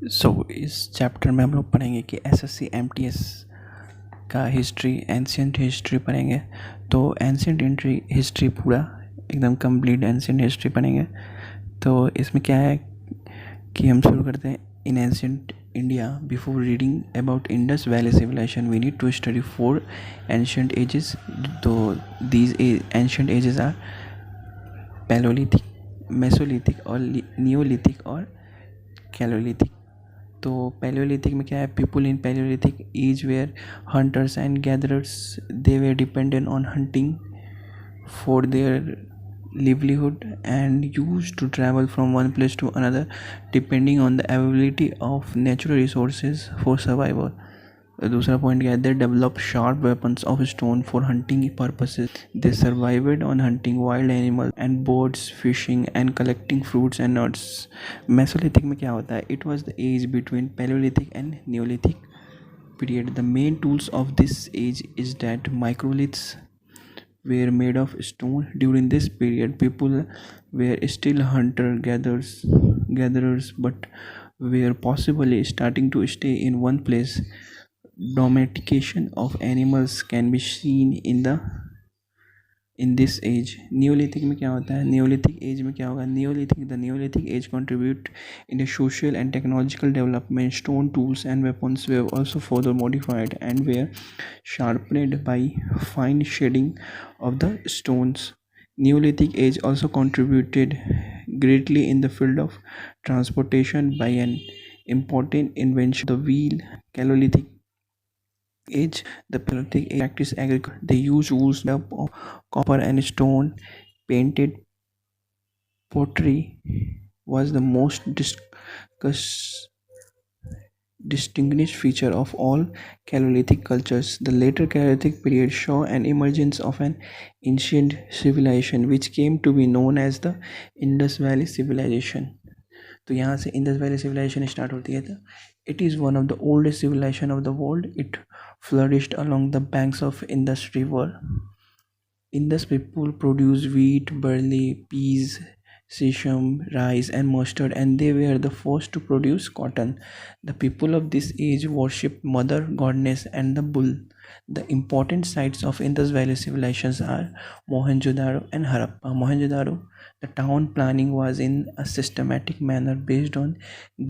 इस चैप्टर में हम लोग पढ़ेंगे कि SSC MTS का हिस्ट्री, एंशियंट हिस्ट्री पढ़ेंगे। तो एंशियंट हिस्ट्री पूरा एकदम कंप्लीट एंशियंट हिस्ट्री पढ़ेंगे। तो इसमें क्या है कि हम शुरू करते हैं। In ancient India, before reading about Indus valley civilization we need to study 4 ancient ages. तो these ancient ages are paleolithic, mesolithic और नियोलिथिक और कैलोलिथिक। तो पैलियोलिथिक में क्या है, people in paleolithic age were hunters and gatherers, they were dependent on hunting for their livelihood and used to travel from one place to another depending on the availability of natural resources for survival. दूसरा point क्या है, they develop sharp weapons of stone for hunting purposes, they survived on hunting wild animal and birds, fishing and collecting fruits and nuts. Mesolithic में क्या होता है, it was the age between Palaeolithic and Neolithic period. The main tools of this age is that microliths were made of stone. During this period, people were still gatherers, but were possibly starting to stay in one place. Domestication of animals can be seen in this age. Neolithic में क्या होता है, Neolithic age में क्या होगा, the Neolithic age contribute in the social and technological development. Stone tools and weapons were also further modified and were sharpened by fine shading of the stones. Neolithic age also contributed greatly in the field of transportation by an important invention, the wheel. Paleolithic age, the Paleolithic age practiced agriculture. They used tools made up of copper and stone. Painted pottery was the most distinguished feature of all Paleolithic cultures. The later Paleolithic period saw an emergence of an ancient civilization which came to be known as the Indus Valley Civilization. तो यहाँ से Indus valley civilisation start होती है। It is one of the oldest civilisation of the world. It flourished along the banks of Indus River. Indus people produce wheat, barley, peas, sesame, rice and mustard, and they were the first to produce cotton. The people of this age worship mother goddess and the bull. The important sites of Indus Valley civilizations are Mohenjo-daro and Harappa. Mohenjo-daro, the town planning was in a systematic manner based on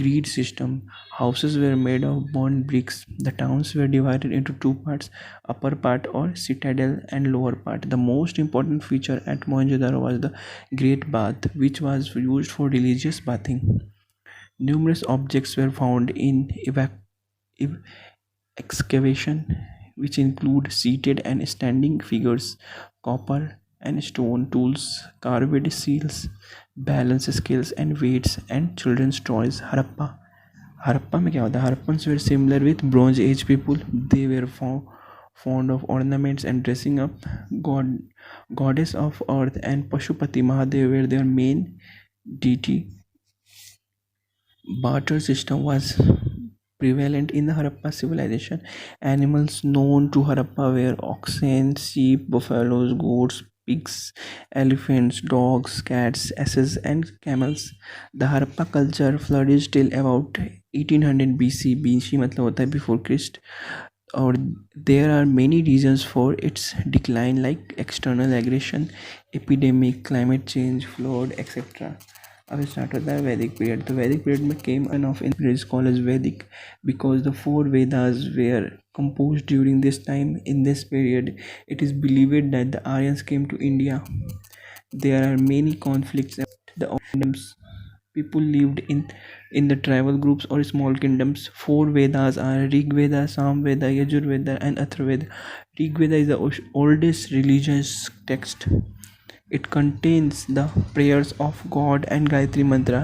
grid system. Houses were made of burnt bricks. The towns were divided into two parts, upper part or citadel and lower part. The most important feature at Mohenjo-daro was the Great Bath, which was used for religious bathing. Numerous objects were found in excavation, which include seated and standing figures, copper and stone tools, carved seals, balance scales and weights, and children's toys. Harappa में क्या होता है, Harappans were similar with Bronze Age people. They were fond of ornaments and dressing up. Goddess of earth and Pashupati Mahadev were their main deity. Barter system was prevalent in the Harappa civilization. Animals known to Harappa were oxen, sheep, buffaloes, goats, pigs, elephants, dogs, cats, asses, and camels. The Harappa culture flourished till about 1800 BC. BC मतलब होता है before Christ. Or there are many reasons for its decline, like external aggression, epidemic, climate change, flood, etc. अब start होता है Vedic period. तो Vedic period में came an of is called age Vedic because the 4 Vedas were composed during this time. In this period, it is believed that the Aryans came to India. There are many conflicts about the kingdoms. People lived in the tribal groups or small kingdoms. 4 Vedas are Rig Veda, Sam Veda, Yajur Veda, and Athar Veda. Rig Veda is the oldest religious text. It contains the prayers of God and Gayatri Mantra.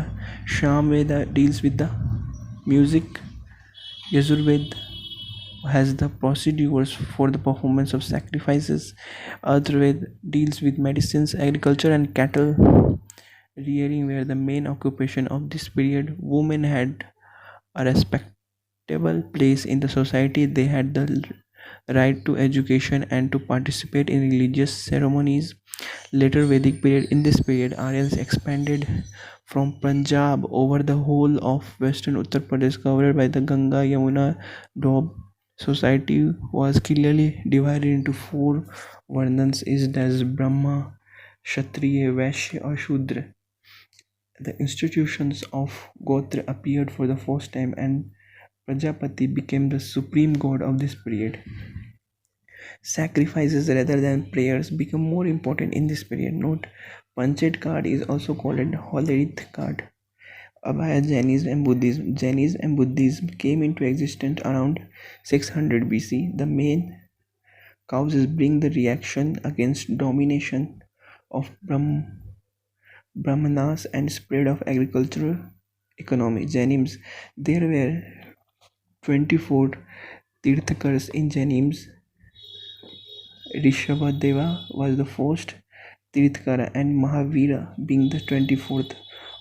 Sham Veda deals with the music. Yajurveda has the procedures for the performance of sacrifices. Atharvaveda deals with medicines, agriculture and cattle rearing were the main occupation of this period. Women had a respectable place in the society. They had the right to education and to participate in religious ceremonies. Later Vedic period. In this period, Aryans expanded from Punjab over the whole of western Uttar Pradesh covered by the Ganga Yamuna Doab. Society was clearly divided into four varnas is as Brahma, Kshatriya, Vaishya or Shudra. The institutions of Gotra appeared for the first time and Prajapati became the supreme god of this period. Sacrifices rather than prayers become more important in this period. Note, Panchet card is also called a Holorith card. Abhaya Jainism and Buddhism. Jainism and Buddhism came into existence around 600 BC. The main causes bring the reaction against domination of Brahmanas and spread of agricultural economy. Jainism. There were 24 Tirthakars in Jainism. Rishabhadeva was the first Tirthakara and Mahavira being the 24th.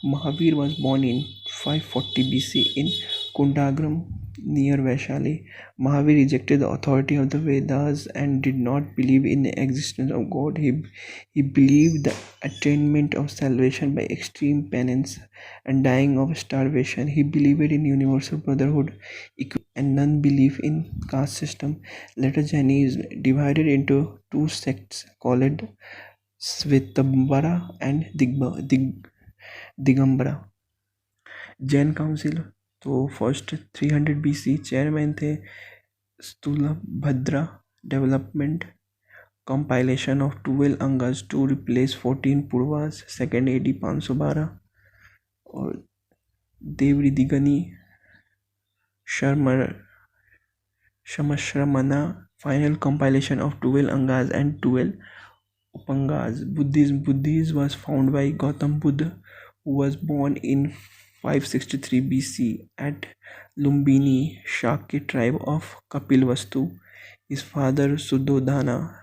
Mahavir was born in 540 BC in Kundagram near Vaishali. Mahavir rejected the authority of the Vedas and did not believe in the existence of God. He believed the attainment of salvation by extreme penance and dying of starvation. He believed in universal brotherhood and non-belief in caste system. Later Jainism divided into two sects called Svetambara and Digambara. Jain council तो first 300 BC chairman थे Sthulabhadra development compilation of 12 Angas to replace 14 Purvas second AD 512 और देवरिदिगनी Shamashramana final compilation of 12 angas and 12 upangas. Buddhism was founded by Gautam Buddha, who was born in 563 BC at Lumbini, Shakya tribe of Kapilvastu. His father Suddhodana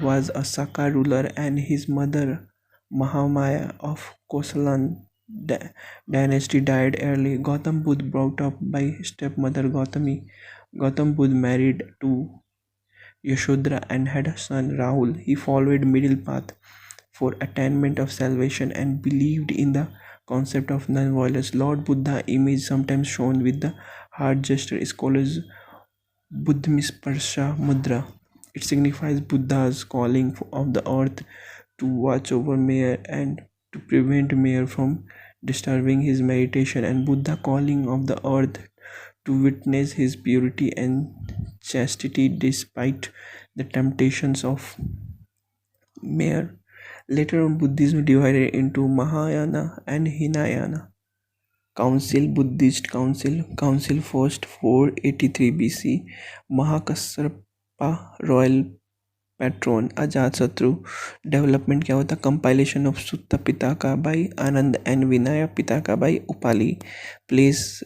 was a Saka ruler and his mother Mahamaya of Kosalan dynasty died early. Gautam Buddha brought up by stepmother Gautami. Gautam Buddha married to Yashodhara and had a son Rahul. He followed middle path for attainment of salvation and believed in the concept of non-violence. Lord Buddha image sometimes shown with the heart gesture is called as Buddhamisparsha Mudra. It signifies Buddha's calling of the earth to watch over Maya and to prevent Maya from disturbing his meditation, and Buddha calling of the earth to witness his purity and chastity despite the temptations of Maya. Later on, Buddhism divided into Mahayana and Hinayana. Council, Buddhist Council first 483 BC. Mahakassapa royal patron Ajatshatu. Development क्या होता compilation of Sutta Pitaka by Anand and Vinaya Pitaka by Upali. Place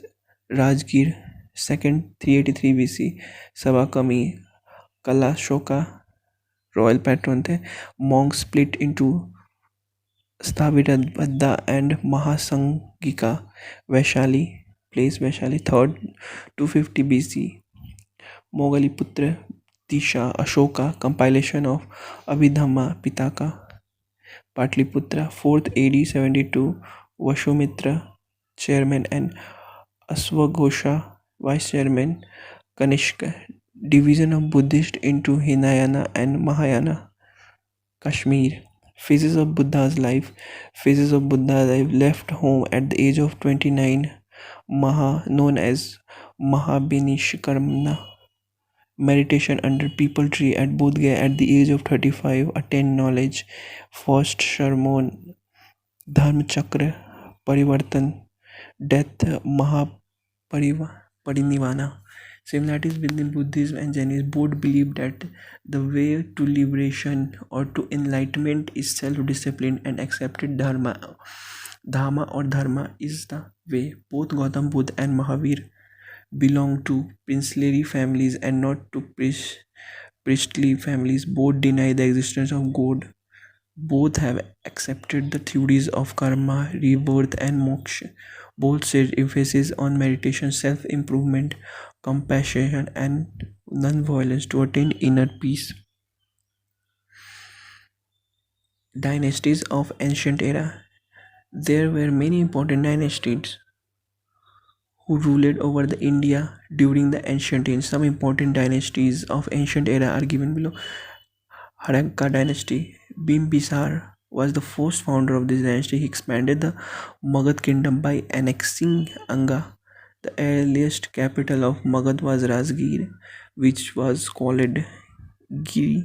Rajgir second 383 BC. Savakami Kalashoka royal patron थे. Monks split into Sthavitabhadda and Mahasangika. Vaishali, place Vaishali, third 250 BC. Moghaliputra Disha Ashoka, compilation of Abhidhamma Pitaka. Patliputra, 4th AD 72. Vashomitra, chairman, and Aswaghosha, vice chairman. Kanishka, division of Buddhist into Hinayana and Mahayana. Kashmir. Phases of Buddha's life. Phases of Buddha's life. Left home at the age of 29. Known as Mahabinishkarmana. Meditation under people tree at Bodh Gaya at the age of 35. Attained knowledge. First sermon. Dharma Chakra. Parivartan. Death. Parinivana. Similarities within Buddhism and Jainism. Both believe that the way to liberation or to enlightenment is self-discipline and accepted dharma. Dharma is the way. Both Gautam Buddha and Mahavir belong to princely families and not to priestly families. Both deny the existence of God. Both have accepted the theories of karma, rebirth, and moksha. Both set emphasis on meditation, self-improvement, compassion, and non-violence to attain inner peace. Dynasties of Ancient Era. There were many important dynasties who ruled over the India during the ancient age. Some important dynasties of ancient era are given below. Harappa dynasty. Bimbisar was the first founder of this dynasty. He expanded the Magad kingdom by annexing Anga. The earliest capital of Magad was Rajgir, which was called Giri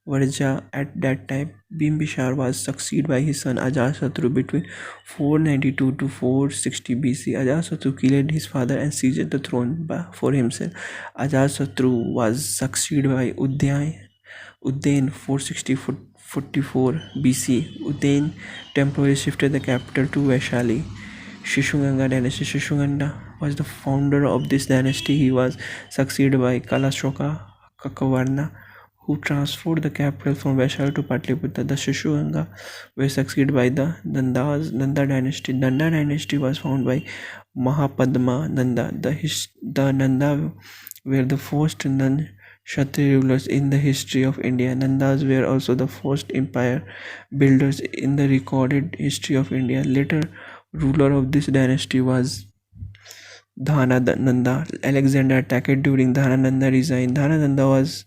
Varja at that time. Bimbisar was succeeded by his son Ajatasattu between 492 to 460 BC. Ajatasattu killed his father and seized the throne for himself. Ajatasattu was succeeded by Udain 460-44 BC. Udain temporarily shifted the capital to Vaishali. Shishuganga dynasty. Shishuganda was the founder of this dynasty. He was succeeded by Kalashoka Kakavarna, who transferred the capital from Vaishali to Patliputra. The Shishuganga were succeeded by the Nanda dynasty. Nanda dynasty was founded by Mahapadma Nanda. The Nanda were the first non-Kshatriya rulers in the history of India. Nandas were also the first empire builders in the recorded history of India. Later ruler of this dynasty was Dhanananda. Alexander attacked during Dhanananda resigned. Dhanananda was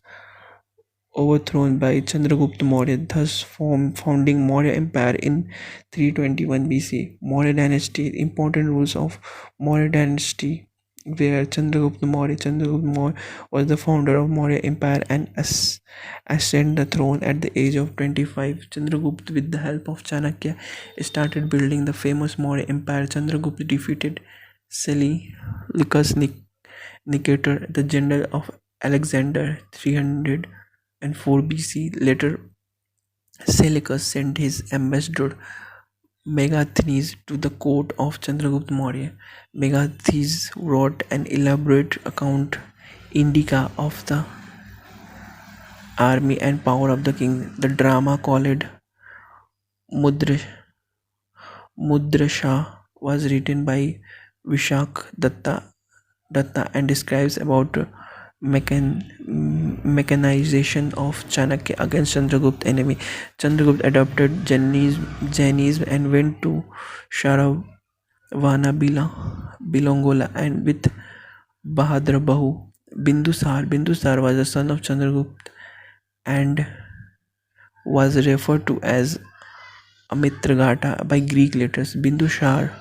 overthrown by Chandragupta Maurya, thus founding Maurya Empire in 321 BC. Maurya dynasty. Important rules of Maurya dynasty where Chandragupta Maurya was the founder of Maurya Empire and ascended the throne at the age of 25. Chandragupta, with the help of Chanakya, started building the famous Maurya Empire. Chandragupta defeated Seleucus Nicator, the general of Alexander, 304 BC. Later, Seleucus sent his ambassador Megasthenes to the court of Chandragupta Maurya. Megasthenes wrote an elaborate account indica of the army and power of the king. The drama called Mudra Mudrasha was written by Vishak Datta and describes about mechanization of Chanakya against Chandragupta's enemy. Chandragupta adopted Jainism and went to Sharavana Bilongola and with Bahadra Bahu. Bindusar was the son of Chandragupta and was referred to as Amitragata by Greek letters. Bindusar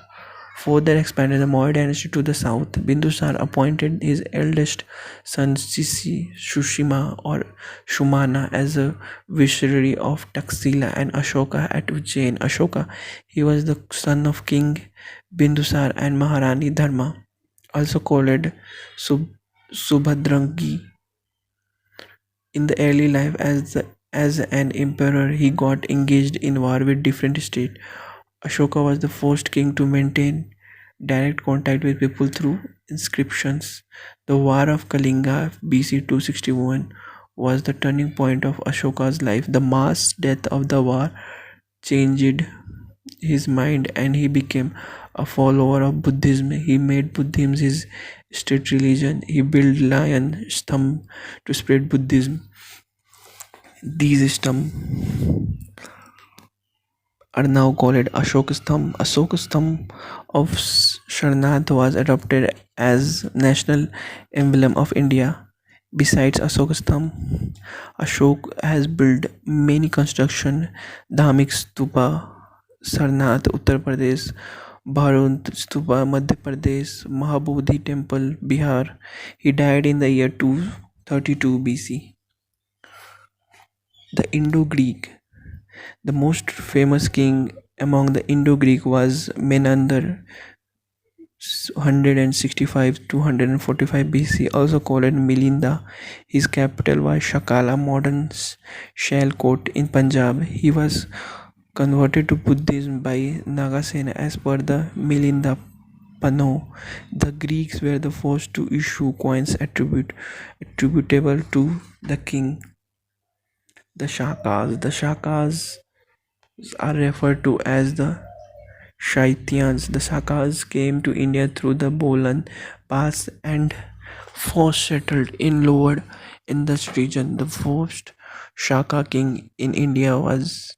further expanded the Maurya dynasty to the south. Bindusar appointed his eldest son Sushima or Shumana as a viceroy of Taxila and Ashoka at Ujjain. Ashoka, he was the son of King Bindusar and Maharani Dharma, also called Subhadrangi. In the early life as an emperor, he got engaged in war with different states. Ashoka was the first king to maintain direct contact with people through inscriptions. The War of Kalinga BC 261 was the turning point of Ashoka's life. The mass death of the war changed his mind and he became a follower of Buddhism. He made Buddhism his state religion. He built lion sthambs to spread Buddhism. These sthambs are now called Ashoka Sthambh. Ashoka Sthambh of Sarnath was adopted as national emblem of India. Besides Ashoka Sthambh, Ashok has built many construction Dhamik Stupa, Sarnath, Uttar Pradesh, Bharunt Stupa, Madhya Pradesh, Mahabodhi Temple, Bihar. He died in the year 232 BC. The Indo-Greek. The most famous king among the Indo-Greek was Menander, 165 to 145 BC, also called Milinda. His capital was Shakala, modern Sialkot in Punjab. He was converted to Buddhism by Nagasena as per the Milinda Pano. The Greeks were the first to issue coins attributable to the king. The Shakas are referred to as the Shaityans. The Shakas came to India through the Bolan Pass and first settled in lower Indus region. The first Shaka king in India was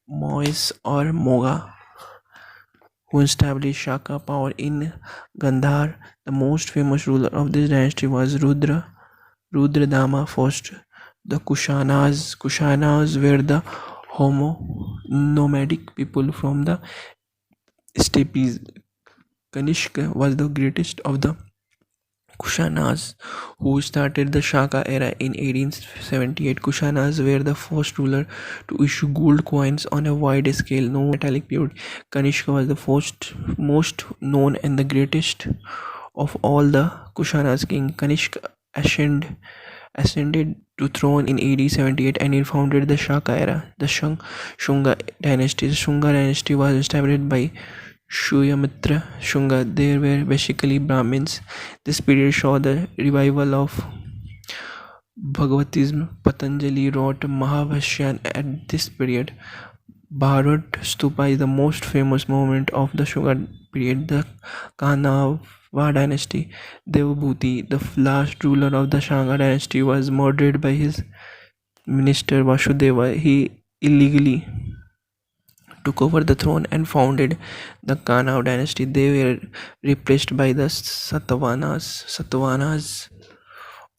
Mois or Moga. who established Shaka power in Gandhar. The most famous ruler of this dynasty was Rudradama I. The Kushanas were the Homo nomadic people from the steppes. Kanishka was the greatest of the Kushanas, who started the Shaka era in 1878. Kushanas were the first ruler to issue gold coins on a wide scale, no metallic period. Kanishka was the first, most known and the greatest of all the Kushanas king. Kanishka ascended to throne in AD 78 and he founded the Shaka era, the Shunga dynasty. The Shunga dynasty was established by Shyamitra Shunga. They were basically Brahmins. This period saw the revival of Bhagavatism. Patanjali wrote Mahabhashyan at this period. Bharat Stupa is the most famous monument of the Shunga period. The Kanava dynasty. Devabhuti, the last ruler of the Shanga dynasty, was murdered by his minister Vasudeva. He illegally took over the throne and founded the Kanava dynasty. They were replaced by the Satavahanas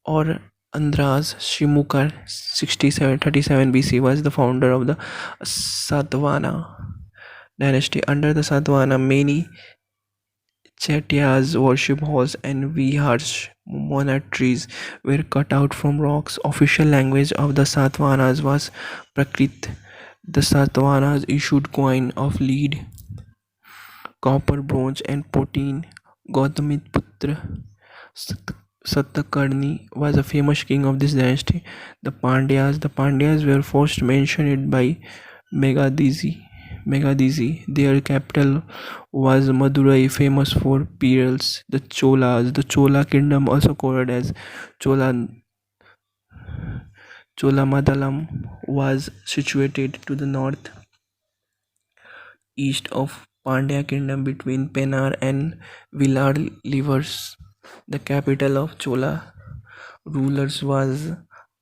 or Andhras. Shimukar 37 BC was the founder of the Satavahana dynasty. Under the Satavahana, many Chaityas, worship halls and vihars, monasteries were cut out from rocks. Official language of the Satavahanas was Prakrit. The Satavahanas issued coin of lead, copper, bronze and protein. Gautamiputra Satakarni was a famous king of this dynasty. The Pandyas were first mentioned by Megadisi. Their capital was Madurai, famous for pearls. The Chola kingdom, also called as Cholamadalam, was situated to the north east of Pandya kingdom between Pennar and Villar rivers. The capital of Chola rulers was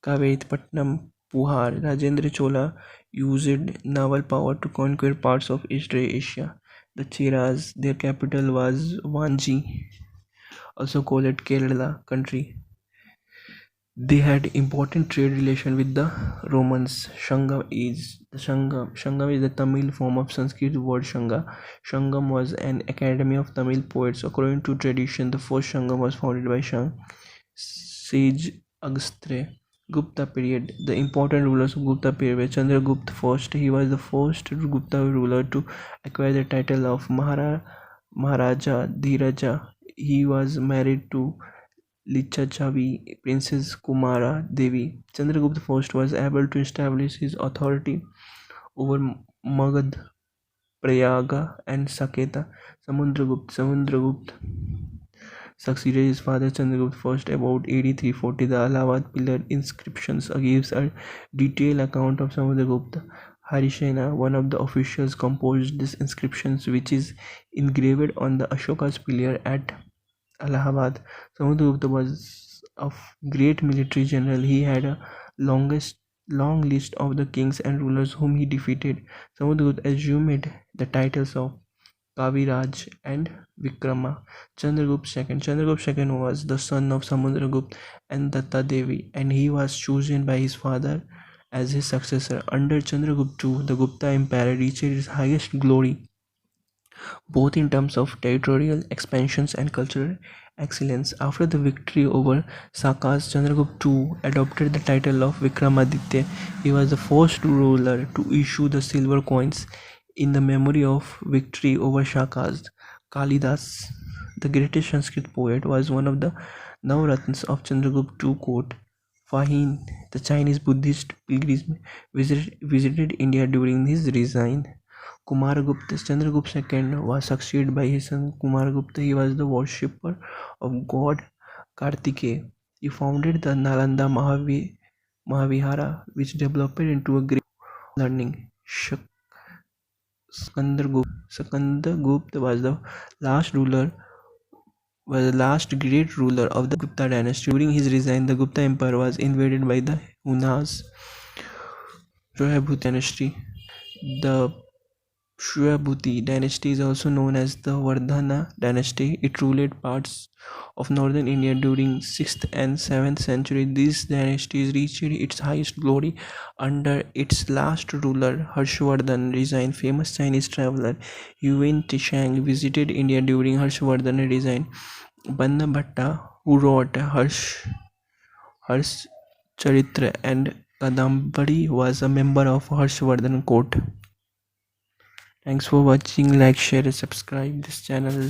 Kavetpatnam, Puhar. Rajendra Chola used naval power to conquer parts of East Asia. The Cheras, their capital was Vanji, also called Kerala country. They had important trade relation with the Romans. Shangam is the Tamil form of Sanskrit word Shanga. Shangam was an academy of Tamil poets. According to tradition, the first Shangam was founded by sage Agastya. Gupta period. The important rulers of Gupta period were Chandragupta I. He was the first Gupta ruler to acquire the title of Maharaja Dhiraja. He was married to Lichachavi Princess Kumara Devi. Chandragupta I was able to establish his authority over Magad, Prayaga and Saketa. Samudragupta succeeded his father Chandragupta I about AD 340. The Allahabad pillar inscriptions gives a detailed account of Samudragupta. Harisena, one of the officials, composed this inscriptions, which is engraved on the Ashoka's pillar at Allahabad. Samudragupta was a great military general. He had a long list of the kings and rulers whom he defeated. Samudragupta assumed the titles of Kaviraj and Vikrama. Chandragupta II was the son of Samudragupta and Datta Devi, and he was chosen by his father as his successor. Under Chandragupta II, the Gupta Empire reached its highest glory, both in terms of territorial expansions and cultural excellence. After the victory over Sakas, Chandragupta II adopted the title of Vikramaditya. He was the first ruler to issue the silver coins in the memory of victory over Shakas. Kalidas, the greatest Sanskrit poet, was one of the Navaratnas of Chandragupta II court. Fahim, the Chinese Buddhist pilgrim, visited India during his reign. Kumaragupta, Chandragupta II was succeeded by his son Kumaragupta. He was the worshipper of god Kartikeya. He founded the Nalanda Mahavihara, which developed into a great learning. Sakandragupta was the last great ruler of the Gupta dynasty. During his reign, the Gupta Empire was invaded by the Hunas. Rohabhut dynasty. The Shwabhuti dynasty is also known as the Vardhana dynasty. It ruled parts of northern India during 6th and 7th century. This dynasty reached its highest glory under its last ruler Harshvardhan resigned. Famous Chinese traveler Yuan Tishang visited India during Harshvardhan resign. Banna Bhatta, who wrote Harsh Charitra and Kadambari, was a member of Harshvardhan court. Thanks for watching. Like, share, and subscribe this channel.